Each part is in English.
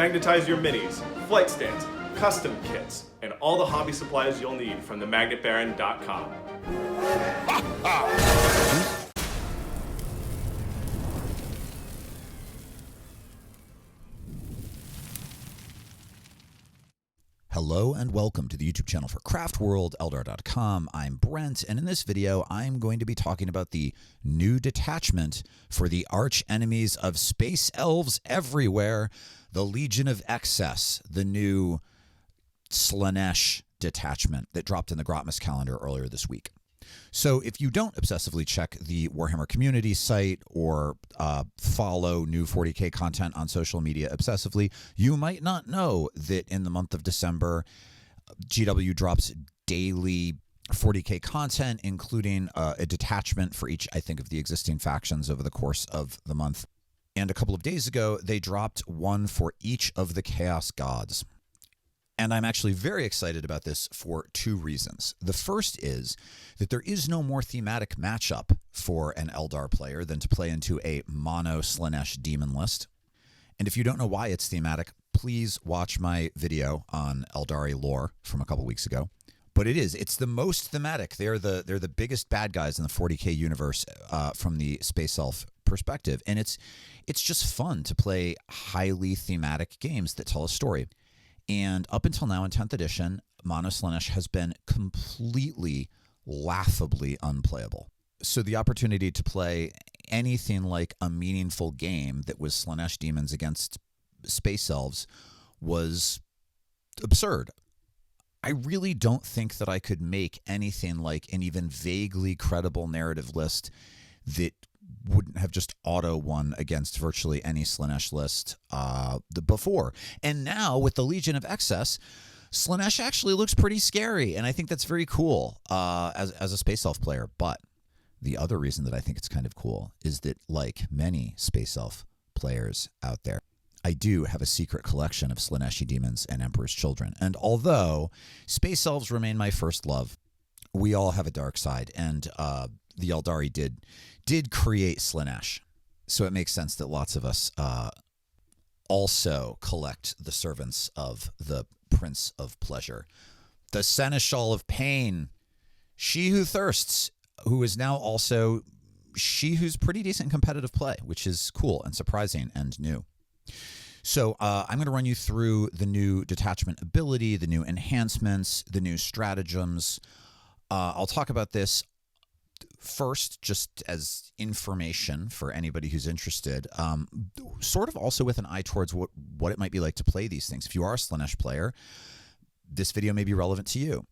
magnetize your minis, flight stands, custom kits, and all the hobby supplies you'll need from themagnetbaron.com. Hello and welcome to the YouTube channel for craftworld.eldar.com. I'm Brent, and in this video, I'm going to be talking about the new detachment for the arch enemies of space elves everywhere, the Legion of Excess, the new Slaanesh detachment that dropped in the Grotmas calendar earlier this week. So if you don't obsessively check the Warhammer community site or follow new 40K content on social media obsessively, you might not know that in the month of December, GW drops daily 40K content, including a detachment for each, I think, of the existing factions over the course of the month. And a couple of days ago, they dropped one for each of the Chaos Gods. And I'm actually very excited about this for two reasons. The first is that there is no more thematic matchup for an Eldar player than to play into a mono Slaanesh demon list. And if you don't know why it's thematic, please watch my video on Eldari lore from a couple weeks ago. But it's the most thematic. They're the biggest bad guys in the 40K universe from the Space Elf perspective. And it's just fun to play highly thematic games that tell a story. And up until now in 10th edition, Mono Slaanesh has been completely laughably unplayable. So the opportunity to play anything like a meaningful game that was Slaanesh demons against space elves was absurd. I really don't think that I could make anything like an even vaguely credible narrative list that wouldn't have just auto won against virtually any Slaanesh list before. And now with the Legion of Excess, Slaanesh actually looks pretty scary, and I think that's very cool as a Space Elf player. But the other reason that I think it's kind of cool is that, like many Space Elf players out there, I do have a secret collection of Slaaneshi demons and Emperor's Children. And although Space Elves remain my first love, we all have a dark side, and the Eldari did create Slaanesh. So it makes sense that lots of us also collect the servants of the Prince of Pleasure, the Seneschal of Pain, she who thirsts, who is now also she who's pretty decent competitive play, which is cool and surprising and new. So I'm going to run you through the new detachment ability, the new enhancements, the new stratagems. I'll talk about this first, just as information for anybody who's interested, sort of also with an eye towards what it might be like to play these things. If you are a Slaanesh player, this video may be relevant to you,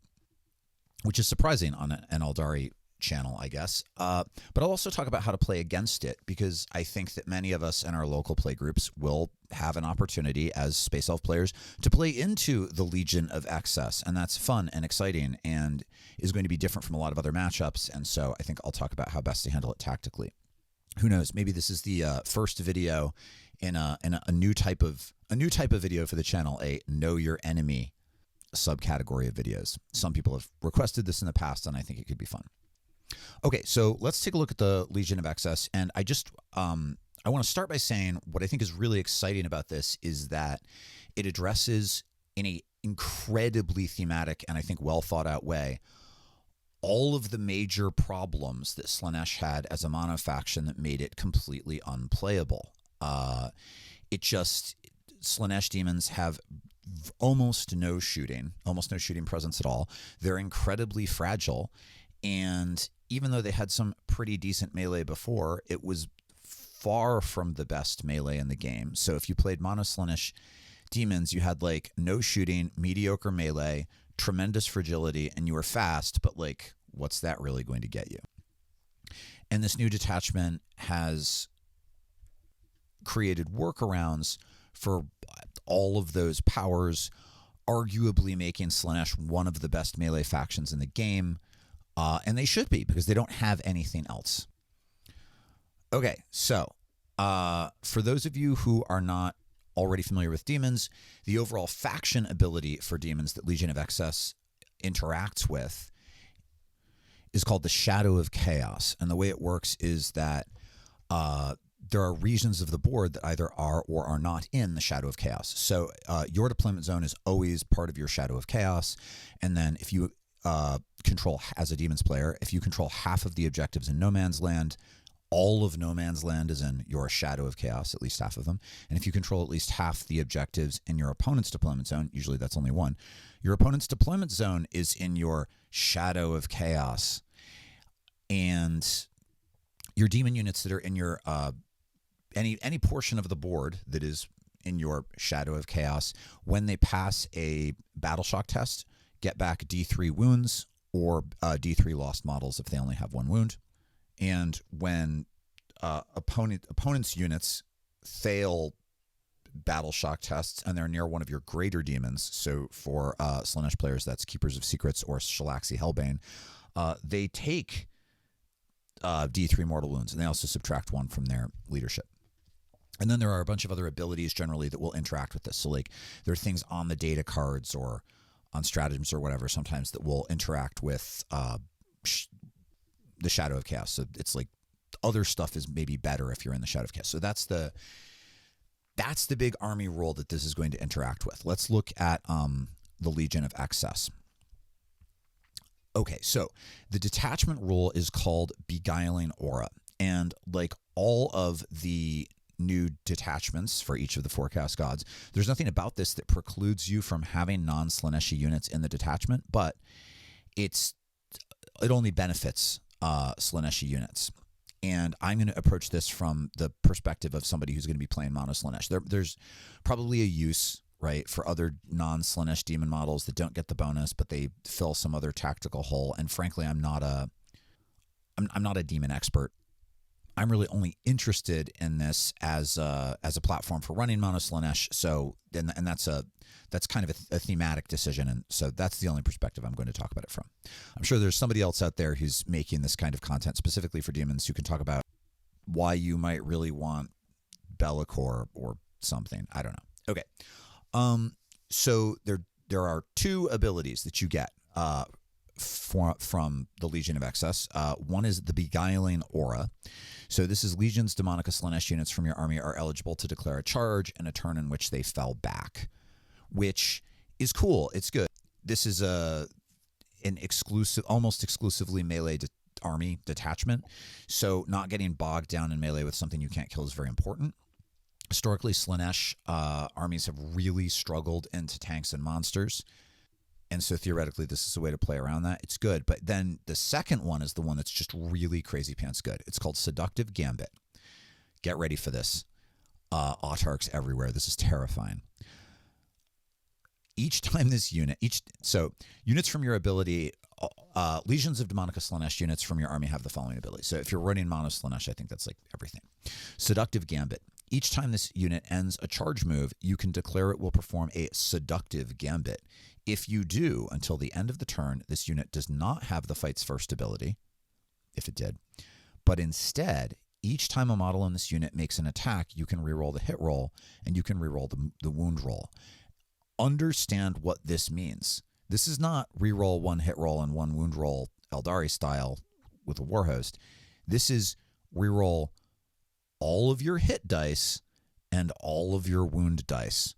which is surprising on an Eldari channel, I guess. But I'll also talk about how to play against it, because I think that many of us in our local play groups will have an opportunity as Space Elf players to play into the Legion of Excess, and that's fun and exciting and is going to be different from a lot of other matchups. And so I think I'll talk about how best to handle it tactically. Who knows? Maybe this is the first video in a new type of video for the channel, a Know Your Enemy subcategory of videos. Some people have requested this in the past, and I think it could be fun. Okay, so let's take a look at the Legion of Excess, and I want to start by saying what I think is really exciting about this is that it addresses in an incredibly thematic and I think well thought out way all of the major problems that Slaanesh had as a mono faction that made it completely unplayable. Slaanesh demons have almost no shooting presence at all. They're incredibly fragile, and even though they had some pretty decent melee before, it was far from the best melee in the game. So if you played mono Slaanesh demons, you had like no shooting, mediocre melee, tremendous fragility, and you were fast, but like, what's that really going to get you? And this new detachment has created workarounds for all of those powers, arguably making Slaanesh one of the best melee factions in the game. And they should be, because they don't have anything else. Okay, so for those of you who are not already familiar with demons, the overall faction ability for demons that Legion of Excess interacts with is called the Shadow of Chaos. And the way it works is that there are regions of the board that either are or are not in the Shadow of Chaos. So your deployment zone is always part of your Shadow of Chaos. And then if you control, as a Demons player, if you control half of the objectives in No Man's Land, all of No Man's Land is in your Shadow of Chaos, at least half of them. And if you control at least half the objectives in your opponent's deployment zone, usually that's only one, your opponent's deployment zone is in your Shadow of Chaos. And your demon units that are in your any portion of the board that is in your Shadow of Chaos, when they pass a battle shock test, get back D3 wounds or D3 lost models if they only have one wound. And when opponent's units fail battle shock tests and they're near one of your greater demons, so for Slaanesh players that's Keepers of Secrets or Shalaxi Hellbane, they take D3 mortal wounds, and they also subtract 1 from their leadership. And then there are a bunch of other abilities generally that will interact with this. So like there are things on the data cards or on stratagems or whatever sometimes that will interact with the Shadow of Chaos. So it's like other stuff is maybe better if you're in the Shadow of Chaos. So that's the big army rule that this is going to interact with. Let's look at the Legion of Excess. Okay, so the detachment rule is called Beguiling Aura. And like all of the new detachments for each of the forecast gods, there's nothing about this that precludes you from having non-Slaaneshi units in the detachment, but it only benefits Slaaneshi units. And I'm going to approach this from the perspective of somebody who's going to be playing mono Slaanesh. There's probably a use, right, for other non-Slaanesh demon models that don't get the bonus, but they fill some other tactical hole. And frankly, I'm not a demon expert. I'm really only interested in this as a platform for running mono Slaanesh. So, and that's kind of a thematic decision, and so that's the only perspective I'm going to talk about it from. I'm sure there's somebody else out there who's making this kind of content specifically for demons who can talk about why you might really want Be'lakor or something. I don't know. Okay. So there are 2 abilities that you get from the Legion of Excess. One is the Beguiling Aura. So this is Legion's Demonica Slaanesh units from your army are eligible to declare a charge in a turn in which they fell back, which is cool. It's good. This is an exclusive, almost exclusively melee army detachment. So not getting bogged down in melee with something you can't kill is very important. Historically, Slaanesh armies have really struggled into tanks and monsters. And so theoretically, this is a way to play around that. It's good. But then the second one is the one that's just really crazy pants good. It's called Seductive Gambit. Get ready for this. Autarchs everywhere. This is terrifying. Each time this unit, units from your ability, Legions of Demonica Slaanesh units from your army have the following ability. So if you're running mono Slaanesh, I think that's like everything. Seductive Gambit. Each time this unit ends a charge move, you can declare it will perform a Seductive Gambit. If you do, until the end of the turn, this unit does not have the Fight's First ability, if it did, but instead, each time a model in this unit makes an attack, you can reroll the hit roll, and you can reroll the wound roll. Understand what this means. This is not reroll 1 hit roll and 1 wound roll Eldari style with a Warhost. This is reroll all of your hit dice and all of your wound dice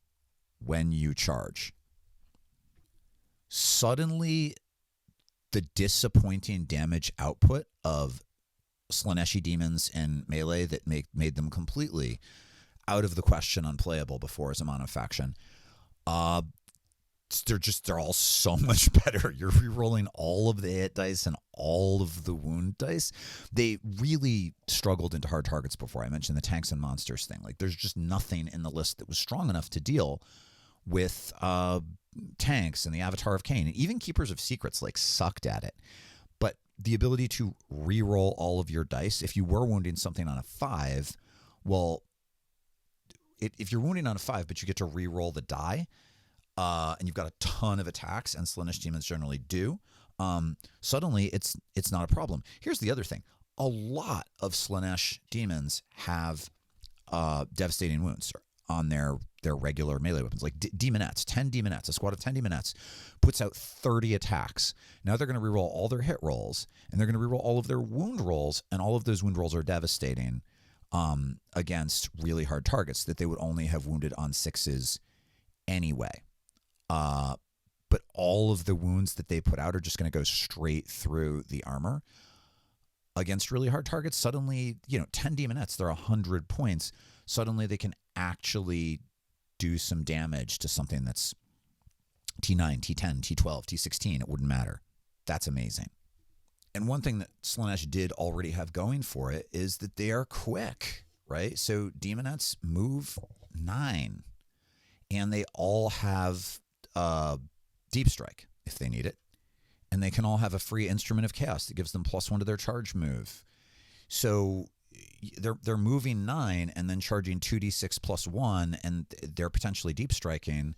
when you charge. Suddenly, the disappointing damage output of Slaaneshi demons in melee that made them completely out of the question unplayable before as a mono faction, they're all so much better. You're re-rolling all of the hit dice and all of the wound dice. They really struggled into hard targets before. I mentioned the tanks and monsters thing. Like there's just nothing in the list that was strong enough to deal with tanks and the Avatar of Cain, and even Keepers of Secrets like sucked at it. But the ability to re-roll all of your dice, if you were wounding something on a 5, well, if you're wounding on a 5 but you get to re-roll the die, and you've got a ton of attacks, and Slaanesh demons generally do, suddenly it's not a problem. Here's the other thing. A lot of Slaanesh demons have devastating wounds on their regular melee weapons, like demonettes, 10 demonettes, a squad of 10 demonettes puts out 30 attacks. Now they're going to reroll all their hit rolls, and they're going to reroll all of their wound rolls, and all of those wound rolls are devastating. against really hard targets that they would only have wounded on 6s anyway. But all of the wounds that they put out are just going to go straight through the armor. Against really hard targets, suddenly, 10 demonettes, they're 100 points. Suddenly they can actually do some damage to something that's T9, T10, T12, T16. It wouldn't matter. That's amazing. And one thing that Slaanesh did already have going for it is that they are quick, right? So demonettes move 9, and they all have deep strike if they need it. And they can all have a free instrument of chaos that gives them +1 to their charge move. So they're moving 9 and then charging 2d6 +1, and they're potentially deep striking.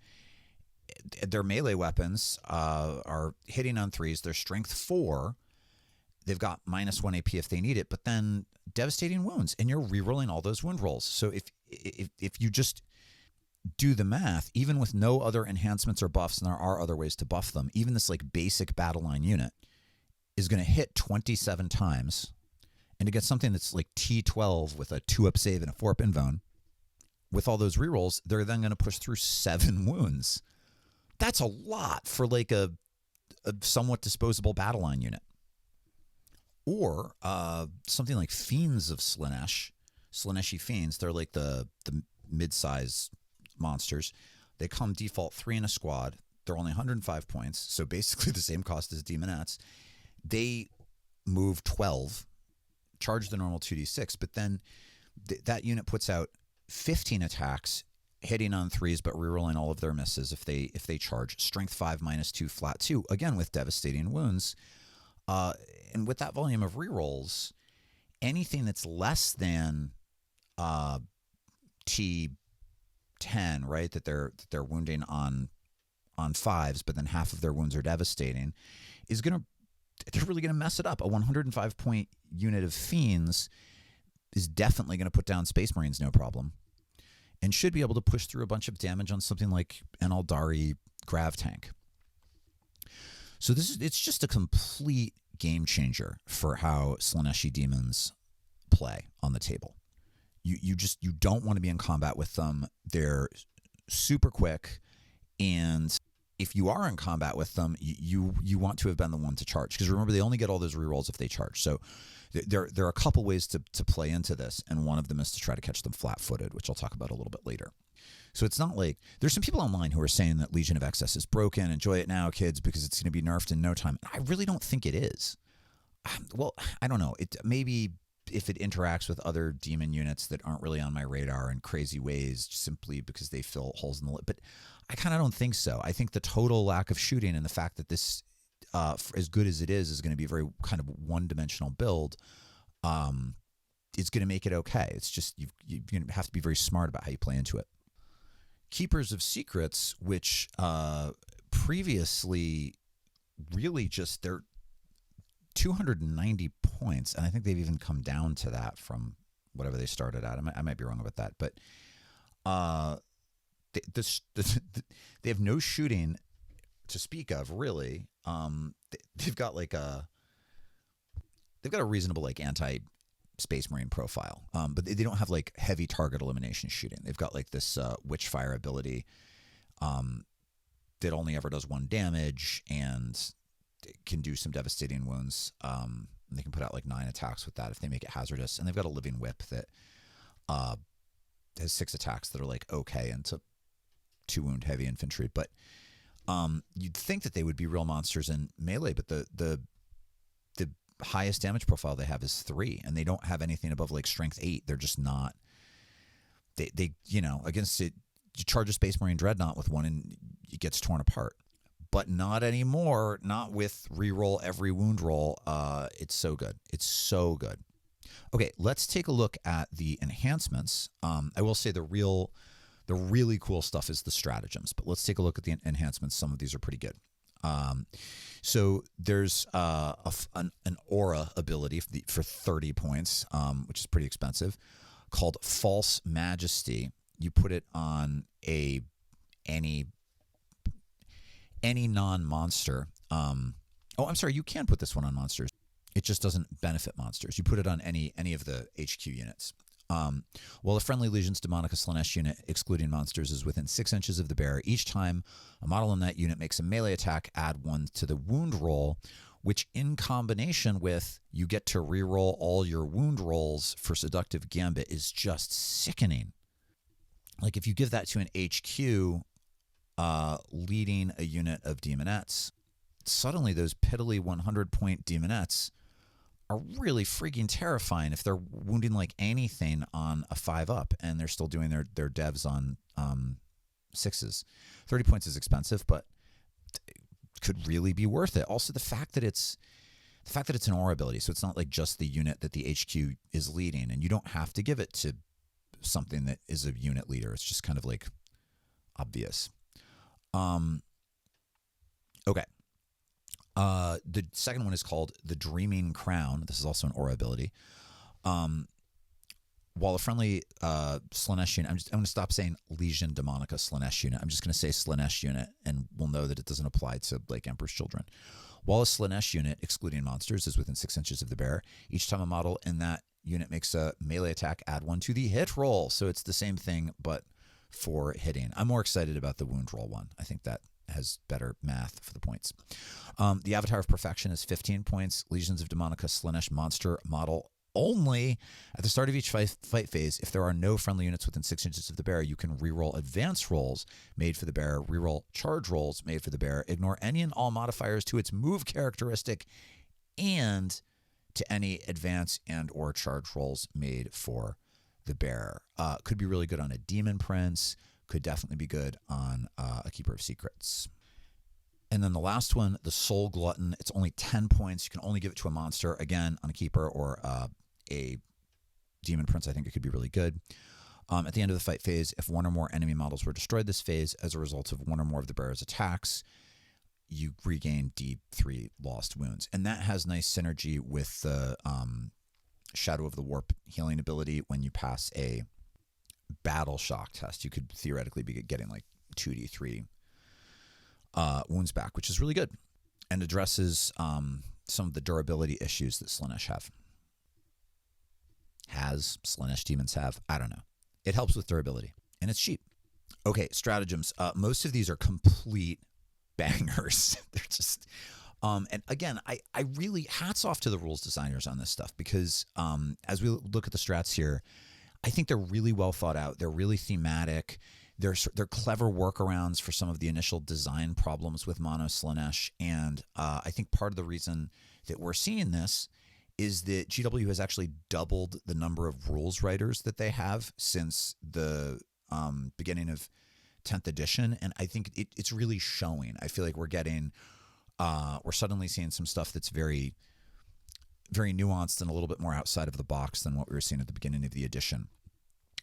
Their melee weapons are hitting on 3s. They're strength 4. They've got -1 AP if they need it, but then devastating wounds, and you're rerolling all those wound rolls. So if you just do the math, even with no other enhancements or buffs, and there are other ways to buff them, even this like basic battle line unit is going to hit 27 times. And to get something that's like T12 with a 2-up save and a 4-up invuln, with all those rerolls, they're then going to push through 7 wounds. That's a lot for like a somewhat disposable battle line unit. Or something like Fiends of Slaanesh, Slaaneshi Fiends. They're like the mid-size monsters. They come default 3 in a squad. They're only 105 points, so basically the same cost as demonettes. They move 12, charge the normal 2d6, but then that unit puts out 15 attacks, hitting on 3s but rerolling all of their misses if they charge. Strength 5 -2 flat 2, again with devastating wounds. And with that volume of rerolls, anything that's less than T10, right, that they're wounding on 5s, but then half of their wounds are devastating, they're really gonna mess it up. A 105 point unit of Fiends is definitely gonna put down Space Marines no problem, and should be able to push through a bunch of damage on something like an Aldari Grav tank. So it's just a complete game changer for how Slaaneshi demons play on the table. You don't want to be in combat with them. They're super quick, and if you are in combat with them, you want to have been the one to charge, because remember, they only get all those rerolls if they charge. So there are a couple ways to play into this, and one of them is to try to catch them flat-footed, which I'll talk about a little bit later. So it's not like there's some people online who are saying that Legion of Excess is broken. Enjoy it now, kids, because it's going to be nerfed in no time. I really don't think it is. Well, I don't know. It maybe if it interacts with other demon units that aren't really on my radar in crazy ways, simply because they fill holes in the list. But I kind of don't think so. I think the total lack of shooting and the fact that this, as good as it is going to be a very kind of one-dimensional build, is going to make it okay. It's just you have to be very smart about how you play into it. Keepers of Secrets, which previously really just they're 290 points, and I think they've even come down to that from whatever they started at. I might be wrong about that, but they have no shooting to speak of, really. They've got a reasonable like anti-Space Marine profile, but they don't have like heavy target elimination shooting. They've got like this Witchfire ability that only ever does 1 damage and can do some devastating wounds. They can put out like 9 attacks with that if they make it hazardous, and they've got a living whip that has 6 attacks that are like okay into 2 wound heavy infantry. But you'd think that they would be real monsters in melee, but the highest damage profile they have is 3, and they don't have anything above like strength 8. They're just not. They against it, you charge a Space Marine Dreadnought with 1 and it gets torn apart. But not anymore. Not with reroll every wound roll. It's so good. It's so good. Okay, let's take a look at the enhancements. I will say the really cool stuff is the stratagems, but let's take a look at the enhancements. Some of these are pretty good. So there's an aura ability for 30 points, which is pretty expensive, called False Majesty. You put it on any non-monster. I'm sorry, you can put this one on monsters. It just doesn't benefit monsters. You put it on any of the HQ units. While a friendly Legion's Demonica Slaanesh unit, excluding monsters, is within 6 inches of the bearer, each time a model in that unit makes a melee attack, add 1 to the wound roll, which in combination with you get to reroll all your wound rolls for Seductive Gambit is just sickening. Like if you give that to an HQ leading a unit of demonettes, suddenly those piddly 100-point demonettes are really freaking terrifying if they're wounding like anything on a 5-up and they're still doing their devs on 6s. 30 points is expensive, but could really be worth it. Also, the fact that it's an aura ability, so it's not like just the unit that the HQ is leading, and you don't have to give it to something that is a unit leader. It's just kind of like obvious. Okay. The second one is called the Dreaming Crown. This is also an aura ability. While a friendly Slaanesh unit, I'm going to stop saying Legion Demonica Slaanesh unit. I'm just going to say Slaanesh unit, and we'll know that it doesn't apply to like Emperor's Children. While a Slaanesh unit, excluding monsters, is within 6 inches of the bearer, each time a model in that unit makes a melee attack, add 1 to the hit roll. So it's the same thing, but for hitting. I'm more excited about the wound roll one. I think that has better math for the points. The Avatar of Perfection is 15 points. Legions of Demonica Slaanesh monster model only. At the start of each fight phase, if there are no friendly units within 6 inches of the bearer, you can reroll advance rolls made for the bearer, reroll charge rolls made for the bearer, ignore any and all modifiers to its move characteristic, and to any advance and or charge rolls made for the bearer. Could be really good on a Demon Prince. Could definitely be good on a Keeper of Secrets. And then the last one, the Soul Glutton. It's only 10 points. You can only give it to a monster. Again, on a Keeper or a Demon Prince, I think it could be really good. At the end of the fight phase, if one or more enemy models were destroyed this phase as a result of one or more of the bearer's attacks, you regain D3 lost wounds. And that has nice synergy with the Shadow of the Warp healing ability. When you pass a battle shock test, you could theoretically be getting like 2d3 wounds back, which is really good and addresses some of the durability issues that Slaanesh Slaanesh demons have. I don't know. It helps with durability and it's cheap. Okay, stratagems. Most of these are complete bangers. They're just and again, I really hats off to the rules designers on this stuff, because as we look at the strats here, I think they're really well thought out. They're really thematic. They're clever workarounds for some of the initial design problems with Mono Slaanesh. And I think part of the reason that we're seeing this is that GW has actually doubled the number of rules writers that they have since the beginning of 10th edition. And I think it's really showing. I feel like we're suddenly seeing some stuff that's very, very nuanced and a little bit more outside of the box than what we were seeing at the beginning of the edition.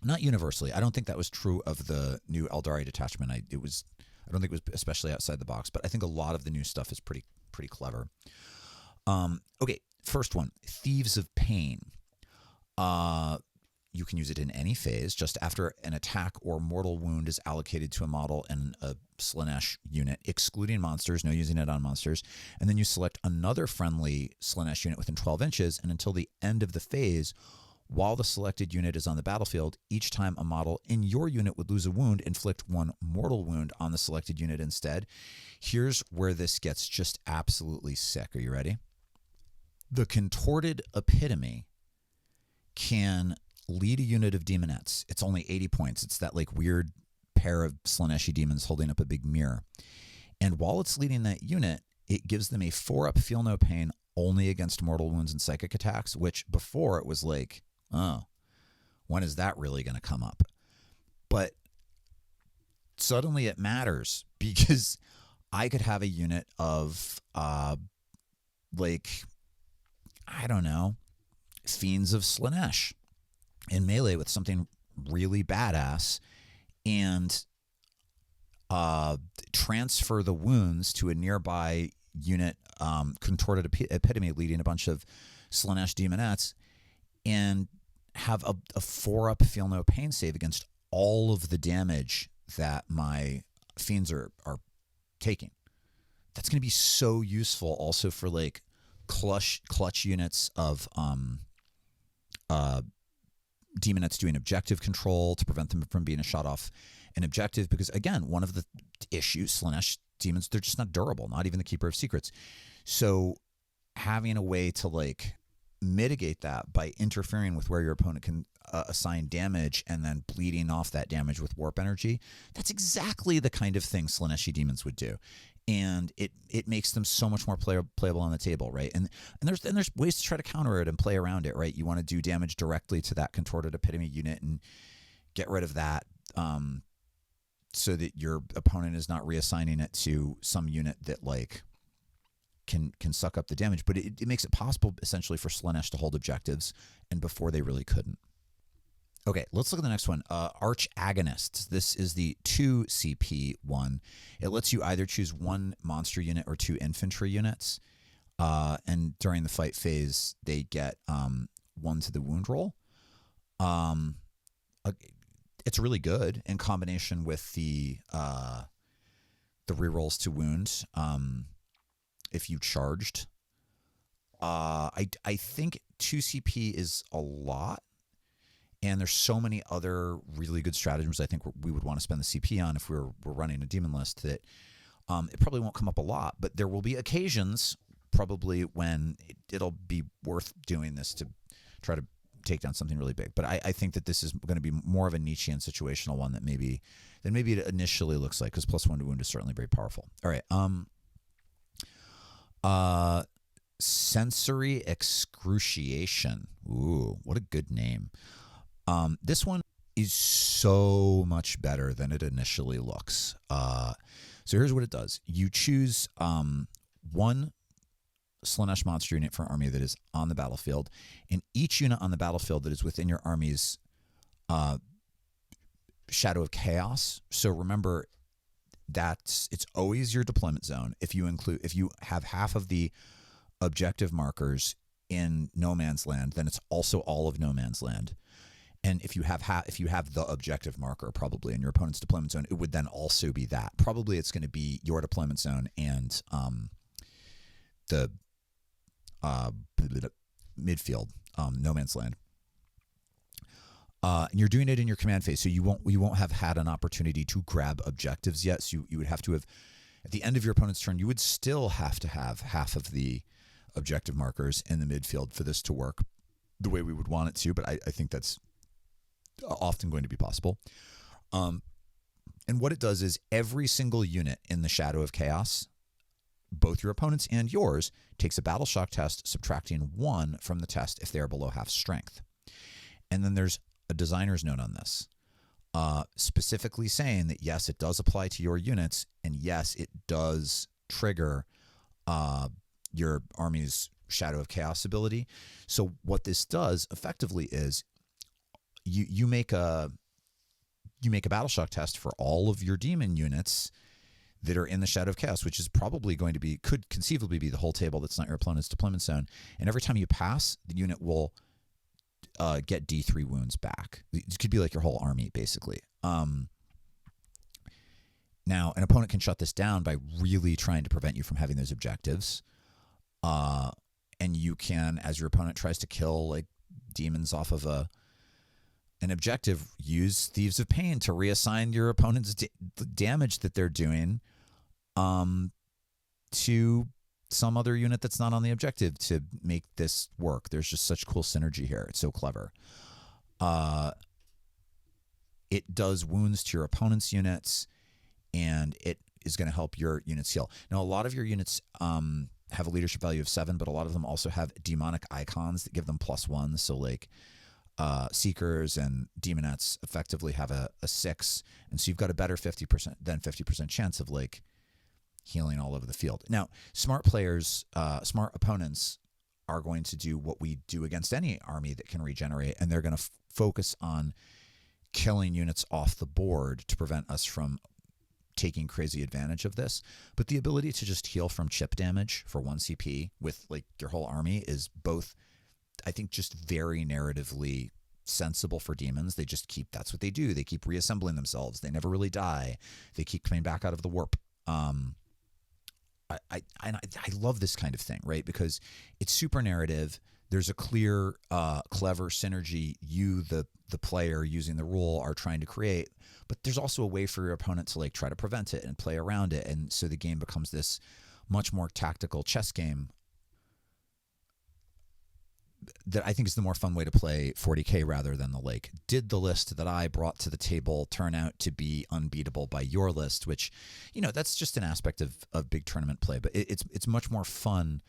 Not universally. I don't think that was true of the new Eldari Detachment. I don't think it was especially outside the box, but I think a lot of the new stuff is pretty clever. Okay, first one, Thieves of Pain. You can use it in any phase, just after an attack or mortal wound is allocated to a model in a Slaanesh unit, excluding monsters, no using it on monsters, and then you select another friendly Slaanesh unit within 12 inches, and until the end of the phase, while the selected unit is on the battlefield, each time a model in your unit would lose a wound, inflict one mortal wound on the selected unit instead. Here's where this gets just absolutely sick. Are you ready? The Contorted Epitome can lead a unit of demonettes. It's only 80 points. It's that like weird pair of Slaaneshi demons holding up a big mirror. And while it's leading that unit, it gives them a 4-up Feel No Pain only against mortal wounds and psychic attacks, which before it was like, oh, when is that really going to come up? But suddenly it matters, because I could have a unit of like, I don't know, Fiends of Slaanesh in melee with something really badass, and transfer the wounds to a nearby unit, Contorted Epitome leading a bunch of Slaanesh demonettes, and have a 4-up Feel No Pain save against all of the damage that my fiends are taking. That's going to be so useful also for like clutch units of demonettes doing objective control to prevent them from being shot off an objective. Because again, one of the issues, Slaanesh demons, they're just not durable, not even the Keeper of Secrets. So having a way to like mitigate that by interfering with where your opponent can assign damage and then bleeding off that damage with warp energy, that's exactly the kind of thing Slaaneshi demons would do. And it makes them so much more playable on the table, right? And there's ways to try to counter it and play around it, right? You want to do damage directly to that contorted epitome unit and get rid of that, so that your opponent is not reassigning it to some unit that like can suck up the damage. But it makes it possible essentially for Slaanesh to hold objectives, and before they really couldn't. Okay, let's look at the next one. Arch Agonists. This is the 2 CP one. It lets you either choose 1 monster unit or 2 infantry units. And during the fight phase, they get 1 to the wound roll. It's really good in combination with the rerolls to wound if you charged. I think 2 CP is a lot. And there's so many other really good stratagems I think we would want to spend the CP on if we're running a demon list that it probably won't come up a lot. But there will be occasions probably when it'll be worth doing this to try to take down something really big. But I think that this is going to be more of a Nietzschean situational one than maybe it initially looks like, because +1 to wound is certainly very powerful. All right. Sensory excruciation. Ooh, what a good name. This one is so much better than it initially looks. So here's what it does. You choose 1 Slaanesh monster unit for an army that is on the battlefield, and each unit on the battlefield that is within your army's Shadow of Chaos. So remember, it's always your deployment zone. If you have half of the objective markers in No Man's Land, then it's also all of No Man's Land. And if you have the objective marker probably in your opponent's deployment zone, it would then also be that. Probably it's going to be your deployment zone and the midfield, No Man's Land. And you're doing it in your command phase, so you won't have had an opportunity to grab objectives yet. So you would have to have, at the end of your opponent's turn, you would still have to have half of the objective markers in the midfield for this to work the way we would want it to. But I think that's often going to be possible. And what it does is every single unit in the Shadow of Chaos, both your opponent's and yours, takes a battle shock test, subtracting 1 from the test if they are below half strength. And then there's a designer's note on this, specifically saying that yes, it does apply to your units, and yes, it does trigger your army's Shadow of Chaos ability. So what this does effectively is you make a battle shock test for all of your demon units that are in the Shadow of Chaos, which is probably going to be, could conceivably be the whole table that's not your opponent's deployment zone. And every time you pass, the unit will get D3 wounds back. It could be like your whole army, basically. Now, an opponent can shut this down by really trying to prevent you from having those objectives. And you can, as your opponent tries to kill like demons off of an objective, use Thieves of Pain to reassign your opponent's damage that they're doing to some other unit that's not on the objective to make this work. There's just such cool synergy here. It's so clever. It does wounds to your opponent's units, and it is going to help your units heal. Now, a lot of your units have a leadership value of 7, but a lot of them also have demonic icons that give them +1. So like Seekers and Demonettes effectively have a 6, and so you've got a better 50% chance of like healing all over the field. Now, smart players, smart opponents are going to do what we do against any army that can regenerate, and they're going to focus on killing units off the board to prevent us from taking crazy advantage of this. But the ability to just heal from chip damage for 1 CP with like your whole army is both, I think, just very narratively sensible for demons. They just that's what they do. They keep reassembling themselves. They never really die. They keep coming back out of the warp. I love this kind of thing, right? Because it's super narrative. there's a clear, clever synergy you, the player using the rule, are trying to create. But there's also a way for your opponent to like try to prevent it and play around it, and so the game becomes this much more tactical chess game that I think is the more fun way to play 40K rather than the like, did the list that I brought to the table turn out to be unbeatable by your list, which, you know, that's just an aspect of big tournament play. But it's much more fun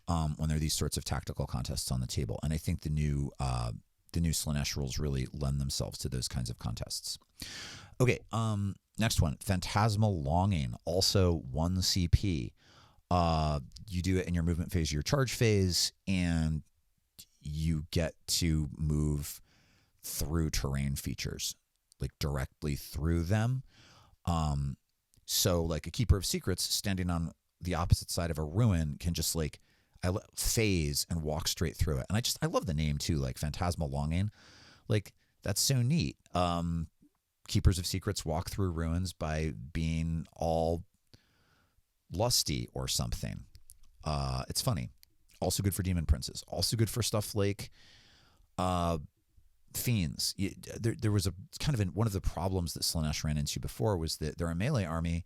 when there are these sorts of tactical contests on the table. And I think the new Slaanesh rules really lend themselves to those kinds of contests. Okay, next one, Phantasmal Longing, also 1 CP. You do it in your movement phase, your charge phase, and you get to move through terrain features, like directly through them. So like a Keeper of Secrets standing on the opposite side of a ruin can just like phase and walk straight through it. And I love the name too, like Phantasmal Longing. Like that's so neat. Keepers of Secrets walk through ruins by being all lusty or something. It's funny. Also good for demon princes. Also good for stuff like fiends. There was a kind of one of the problems that Slaanesh ran into before was that they're a melee army,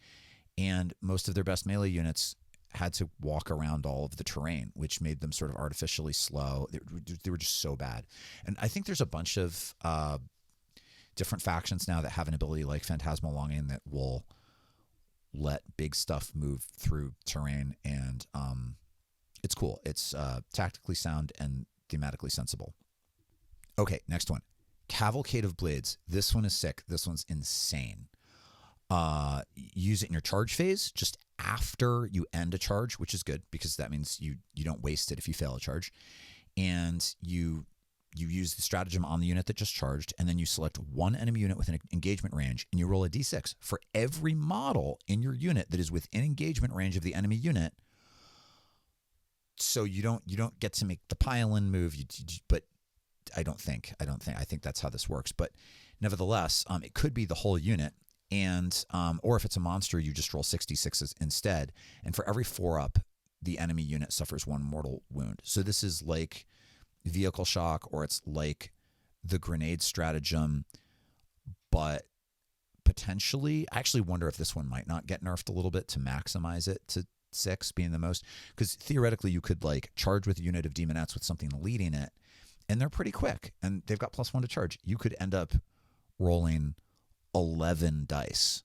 and most of their best melee units had to walk around all of the terrain, which made them sort of artificially slow. They were just so bad. And I think there's a bunch of different factions now that have an ability like Phantasmal Longing that will let big stuff move through terrain, and it's cool. It's tactically sound and thematically sensible. Okay, next one. Cavalcade of Blades. This one is sick. This one's insane. Use it in your charge phase just after you end a charge, which is good because that means you don't waste it if you fail a charge. And you use the stratagem on the unit that just charged, and then you select one enemy unit within engagement range, and you roll a d6 for every model in your unit that is within engagement range of the enemy unit. So you don't get to make the pile-in move, but I think that's how this works. But nevertheless, it could be the whole unit, and or if it's a monster, you just roll 66s instead. And for every 4-up, the enemy unit suffers 1 mortal wound. So this is like vehicle shock, or it's like the grenade stratagem, but potentially, I actually wonder if this one might not get nerfed a little bit to maximize it to 6 being the most, because theoretically you could like charge with a unit of demonettes with something leading it, and they're pretty quick, and they've got +1 to charge. You could end up rolling 11 dice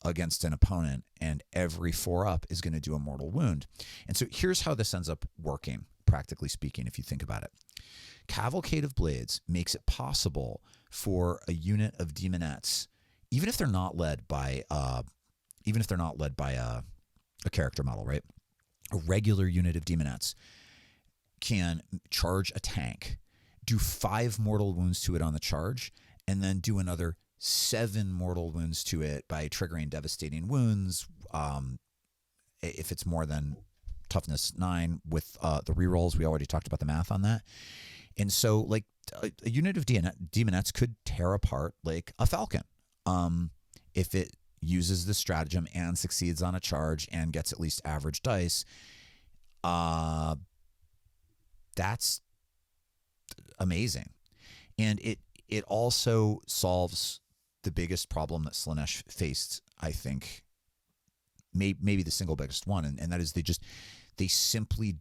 against an opponent, and every 4-up is going to do a mortal wound. And so here's how this ends up working, practically speaking, if you think about it. Cavalcade of Blades makes it possible for a unit of demonettes, even if they're not led by a character model, right? A regular unit of demonettes can charge a tank, do 5 mortal wounds to it on the charge, and then do another 7 mortal wounds to it by triggering devastating wounds. If it's more than toughness 9 with the rerolls, we already talked about the math on that. And so like a unit of demonettes could tear apart like a falcon if it uses the stratagem and succeeds on a charge and gets at least average dice. That's amazing. And it also solves the biggest problem that Slaanesh faced, I think, maybe the single biggest one, and that is they simply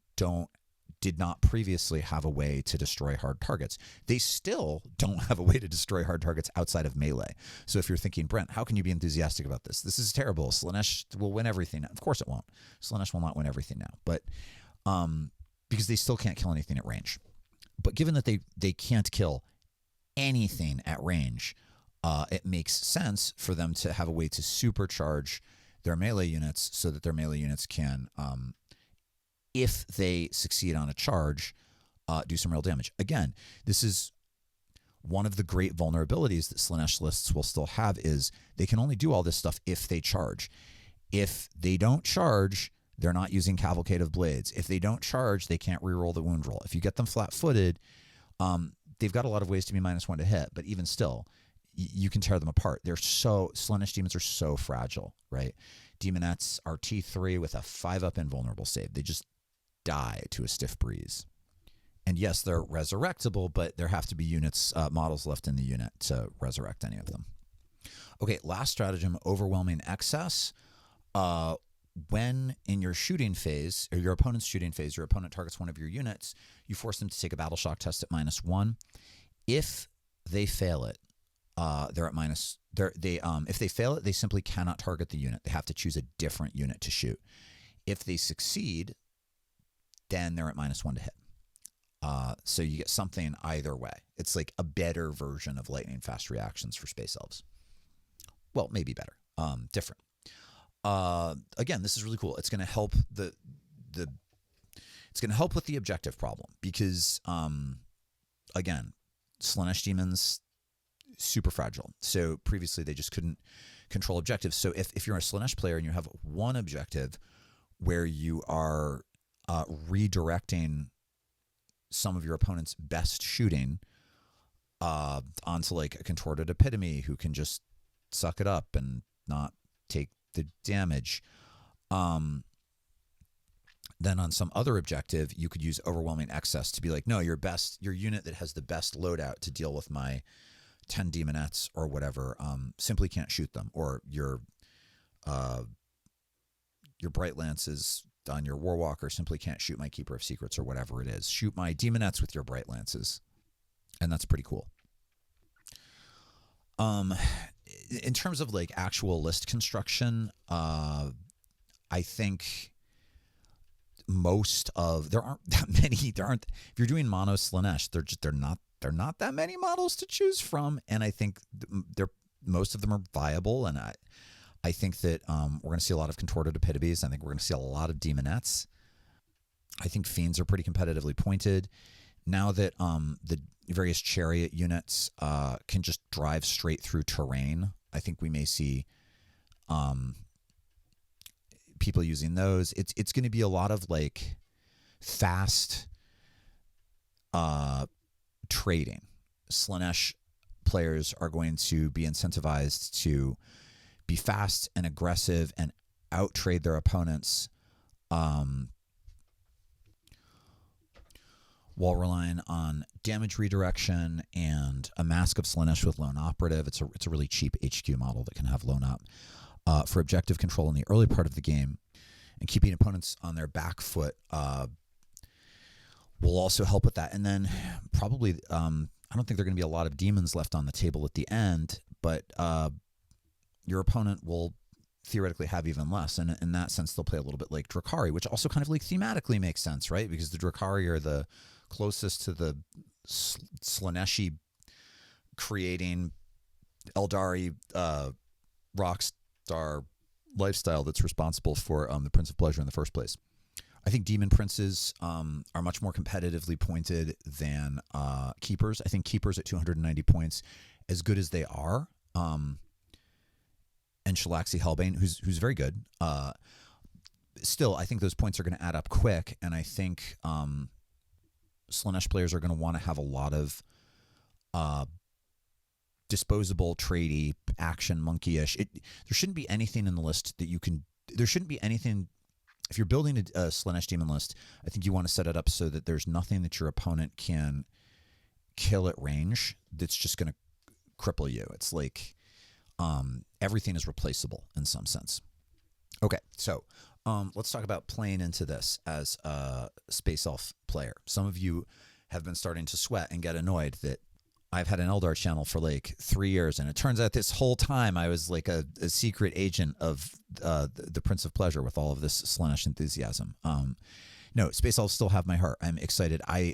did not previously have a way to destroy hard targets. They still don't have a way to destroy hard targets outside of melee. So if you're thinking, Brent, how can you be enthusiastic about this? This is terrible. Slaanesh will win everything. Of course it won't. Slaanesh will not win everything now, but because they still can't kill anything at range. But given that they can't kill anything at range, it makes sense for them to have a way to supercharge their melee units so that their melee units can, if they succeed on a charge, do some real damage. Again, this is one of the great vulnerabilities that Slaanesh lists will still have, is they can only do all this stuff if they charge. If they don't charge, they're not using Cavalcade of Blades. If they don't charge, they can't reroll the wound roll. If you get them flat-footed, they've got a lot of ways to be -1 to hit, but even still, you can tear them apart. Slaanesh demons are so fragile, right? Demonettes are T3 with a 5-up invulnerable save. They just die to a stiff breeze. And yes, they're resurrectable, but there have to be units, models left in the unit to resurrect any of them. Okay, last stratagem, overwhelming excess. When in your shooting phase, or your opponent's shooting phase, your opponent targets one of your units, you force them to take a battle shock test at -1. If they fail it, they're at minus. If they fail it, they simply cannot target the unit. They have to choose a different unit to shoot. If they succeed, then they're at -1 to hit. So you get something either way. It's like a better version of lightning fast reactions for space elves. Well, maybe better. Different. Again, this is really cool. It's going to help it's going to help with the objective problem because, again, Slaanesh demons, super fragile. So previously they just couldn't control objectives. So if you're a Slaanesh player and you have one objective where you are redirecting some of your opponent's best shooting onto like a contorted epitome who can just suck it up and not take the damage, then on some other objective you could use overwhelming excess to be like, no, your unit that has the best loadout to deal with my 10 demonettes or whatever simply can't shoot them, or your bright lances on your warwalker simply can't shoot my keeper of secrets or whatever it is. Shoot my demonettes with your bright lances, and that's pretty cool. In terms of like actual list construction, I think there aren't that many. If you're doing mono Slaanesh, they're not that many models to choose from, and I think most of them are viable. And I think that we're going to see a lot of contorted epitomes. I think we're going to see a lot of demonettes. I think fiends are pretty competitively pointed. Now that the various chariot units can just drive straight through terrain, I think we may see people using those. It's going to be a lot of like fast trading. Slaanesh players are going to be incentivized to be fast and aggressive and out-trade their opponents while relying on damage redirection and a Mask of Slaanesh with Lone Operative. It's a really cheap HQ model that can have Lone Op for objective control in the early part of the game, and keeping opponents on their back foot will also help with that. And then probably, I don't think there are going to be a lot of demons left on the table at the end, but your opponent will theoretically have even less. And in that sense, they'll play a little bit like Drakari, which also kind of like thematically makes sense, right? Because the Drakari are the closest to the Slaaneshi creating Eldari rockstar lifestyle that's responsible for the Prince of Pleasure in the first place. I think Demon Princes are much more competitively pointed than Keepers. I think Keepers at 290 points, as good as they are, and Shalaxi Hellbane, who's very good, still, I think those points are going to add up quick, and I think Slaanesh players are going to want to have a lot of disposable, tradey, action, monkeyish. There shouldn't be anything in the list that you can... There shouldn't be anything... If you're building a Slaanesh demon list, I think you want to set it up so that there's nothing that your opponent can kill at range that's just going to cripple you. It's like everything is replaceable in some sense. Okay, so let's talk about playing into this as a Space Elf player. Some of you have been starting to sweat and get annoyed that I've had an Eldar channel for like 3 years, and it turns out this whole time I was like a secret agent of the Prince of Pleasure with all of this Slaanesh enthusiasm. No, Space Elves still have my heart. I'm excited. I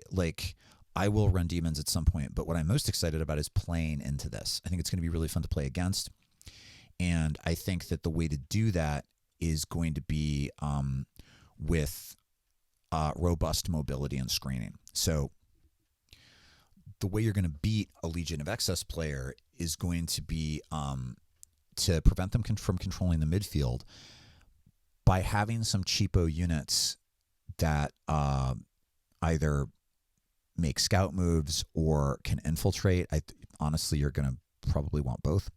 will run demons at some point, but what I'm most excited about is playing into this. I think it's going to be really fun to play against, and I think that the way to do that is going to be with robust mobility and screening. So the way you're going to beat a Legion of Excess player is going to be to prevent them from controlling the midfield by having some cheapo units that either make scout moves or can infiltrate. Honestly, you're going to probably want both.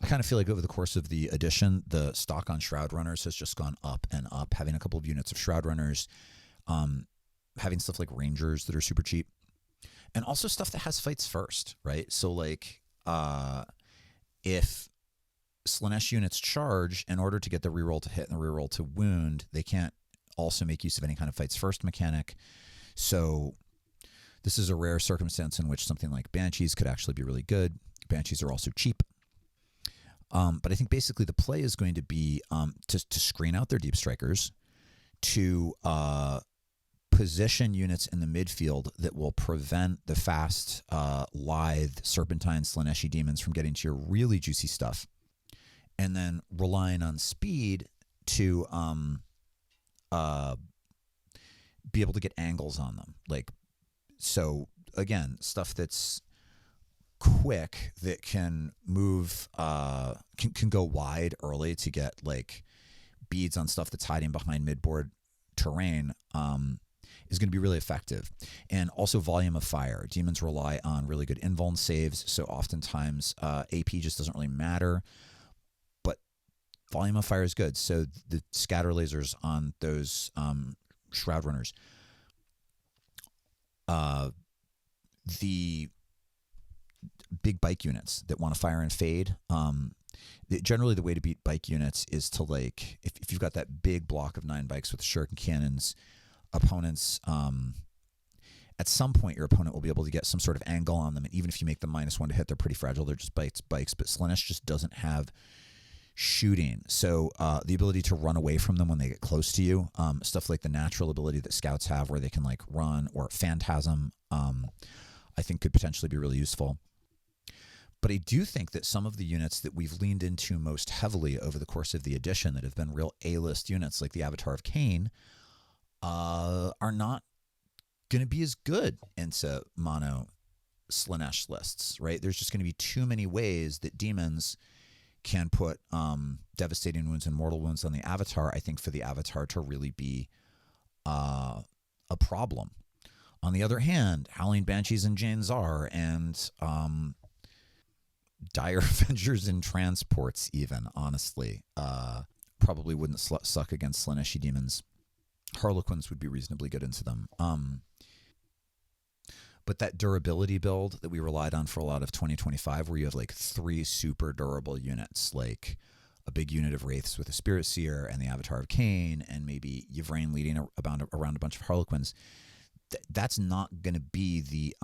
I kind of feel like over the course of the edition, the stock on Shroud Runners has just gone up and up. Having a couple of units of Shroud Runners having stuff like rangers that are super cheap, and also stuff that has fights first, right? So like if Slaanesh units charge, in order to get the reroll to hit and the reroll to wound, they can't also make use of any kind of fights first mechanic. So this is a rare circumstance in which something like Banshees could actually be really good. Banshees are also cheap. But I think basically the play is going to be to screen out their deep strikers, to position units in the midfield that will prevent the fast, lithe, serpentine, Slaaneshi demons from getting to your really juicy stuff, and then relying on speed to be able to get angles on them. Like, so again, stuff that's quick, that can move, can go wide early to get like beads on stuff that's hiding behind midboard terrain, is going to be really effective. And also volume of fire. Demons rely on really good invuln saves, so oftentimes AP just doesn't really matter, but volume of fire is good. So the scatter lasers on those shroud runners, the big bike units that want to fire and fade, generally the way to beat bike units is to, like, if you've got that big block of 9 bikes with shuriken cannons, opponents, at some point your opponent will be able to get some sort of angle on them, and even if you make them -1 to hit, they're pretty fragile. They're just bikes. But Slaanesh just doesn't have shooting, so the ability to run away from them when they get close to you, stuff like the natural ability that scouts have where they can like run, or Phantasm, I think could potentially be really useful. But I do think that some of the units that we've leaned into most heavily over the course of the edition that have been real A-list units, like the Avatar of Cain, are not going to be as good into mono Slaanesh lists, right? There's just going to be too many ways that demons can put devastating wounds and mortal wounds on the Avatar, I think, for the Avatar to really be a problem. On the other hand, Howling Banshees and Jane Czar and Dire Avengers and Transports, even, honestly, probably wouldn't suck against Slaaneshi demons. Harlequins would be reasonably good into them. But that durability build that we relied on for a lot of 2025, where you have like 3 super durable units, like a big unit of Wraiths with a Spirit Seer and the Avatar of Cain, and maybe Yvraine leading around a bunch of Harlequins, that's not going to be the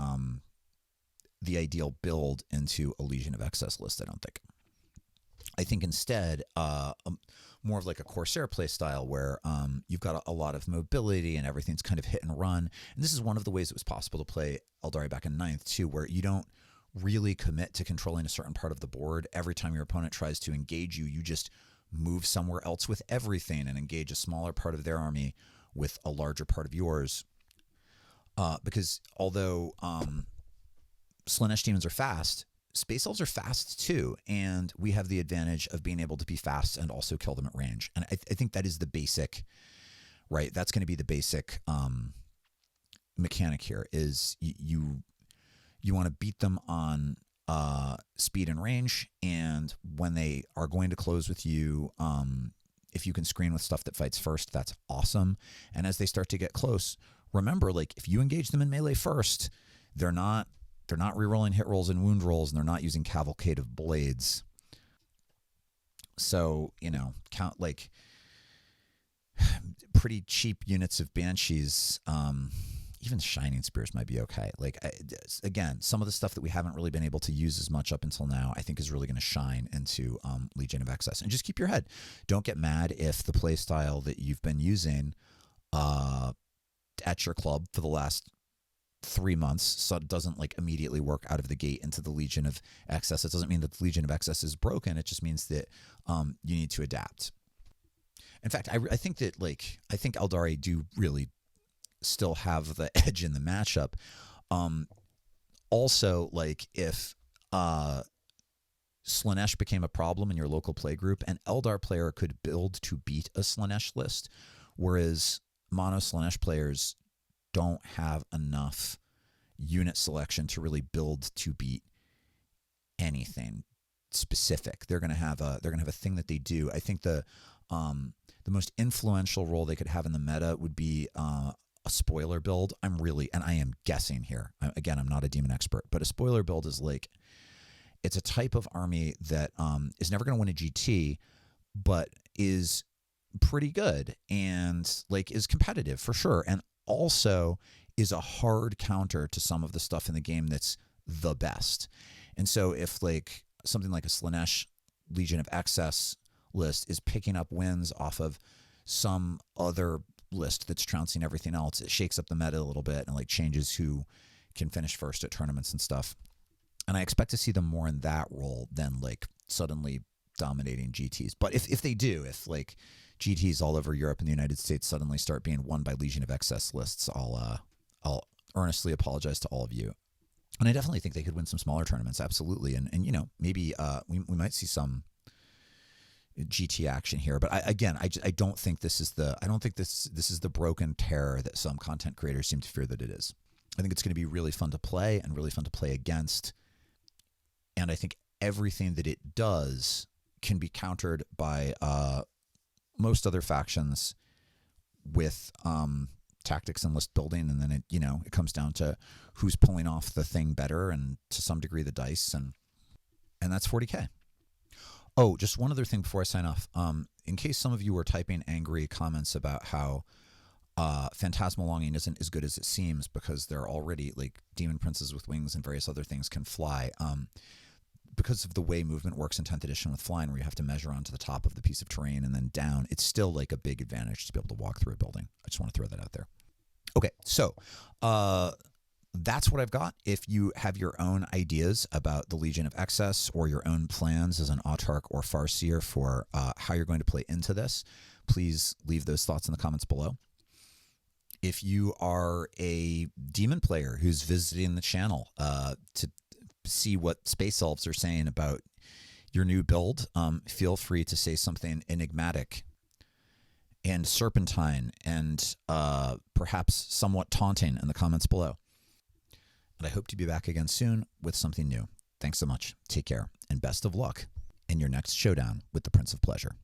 ideal build into a Legion of Excess list, I don't think. I think instead, more of like a Corsair play style where you've got a lot of mobility and everything's kind of hit and run. And this is one of the ways it was possible to play Eldari back in 9th too, where you don't really commit to controlling a certain part of the board. Every time your opponent tries to engage you, you just move somewhere else with everything and engage a smaller part of their army with a larger part of yours. Because although Slaanesh demons are fast, Space Elves are fast too, and we have the advantage of being able to be fast and also kill them at range. And I think that is the basic, right? That's going to be the basic mechanic here, is you want to beat them on speed and range, and when they are going to close with you, if you can screen with stuff that fights first, that's awesome. And as they start to get close, remember, like, if you engage them in melee first, they're not rerolling hit rolls and wound rolls, and they're not using Cavalcade of Blades. So, count like pretty cheap units of Banshees. Even Shining Spears might be okay. Like, again, some of the stuff that we haven't really been able to use as much up until now, I think is really going to shine into Legion of Excess. And just keep your head. Don't get mad if the play style that you've been using at your club for the last 3 months, so it doesn't like immediately work out of the gate into the Legion of Excess. It doesn't mean that the Legion of Excess is broken. It just means that you need to adapt. In fact, I think that I think Eldari do really still have the edge in the matchup. Also, like, if Slaanesh became a problem in your local play group, an Eldar player could build to beat a Slaanesh list, whereas mono Slaanesh players don't have enough unit selection to really build to beat anything specific. They're going to have a thing that they do. I think the most influential role they could have in the meta would be a a spoiler build, and I am guessing here. Again, I'm not a demon expert, but a spoiler build is like, it's a type of army that is never going to win a GT, but is pretty good and like is competitive for sure, and also is a hard counter to some of the stuff in the game that's the best. And so if like something like a Slaanesh Legion of Excess list is picking up wins off of some other list that's trouncing everything else, it shakes up the meta a little bit and like changes who can finish first at tournaments and stuff. And I expect to see them more in that role than like suddenly dominating GTs. But if they do, if like GTs all over Europe and the United States suddenly start being won by Legion of Excess lists, I'll earnestly apologize to all of you. And I definitely think they could win some smaller tournaments, absolutely. And you know, maybe we might see some GT action here. But I don't think this is the broken terror that some content creators seem to fear that it is. I think it's going to be really fun to play and really fun to play against. And I think everything that it does can be countered by most other factions with tactics and list building, and then it comes down to who's pulling off the thing better, and to some degree the dice, and that's 40K. Oh, just one other thing before I sign off. In case some of you were typing angry comments about how Phantasmal longing isn't as good as it seems because they're already like demon princes with wings and various other things can fly. Because of the way movement works in 10th edition with flying, where you have to measure onto the top of the piece of terrain and then down, it's still like a big advantage to be able to walk through a building. I just want to throw that out there. Okay, so that's what I've got. If you have your own ideas about the Legion of Excess or your own plans as an Autarch or Farseer for how you're going to play into this, please leave those thoughts in the comments below. If you are a demon player who's visiting the channel to see what Space Elves are saying about your new build, feel free to say something enigmatic and serpentine and perhaps somewhat taunting in the comments below. And I hope to be back again soon with something new. Thanks so much. Take care and best of luck in your next showdown with the Prince of Pleasure.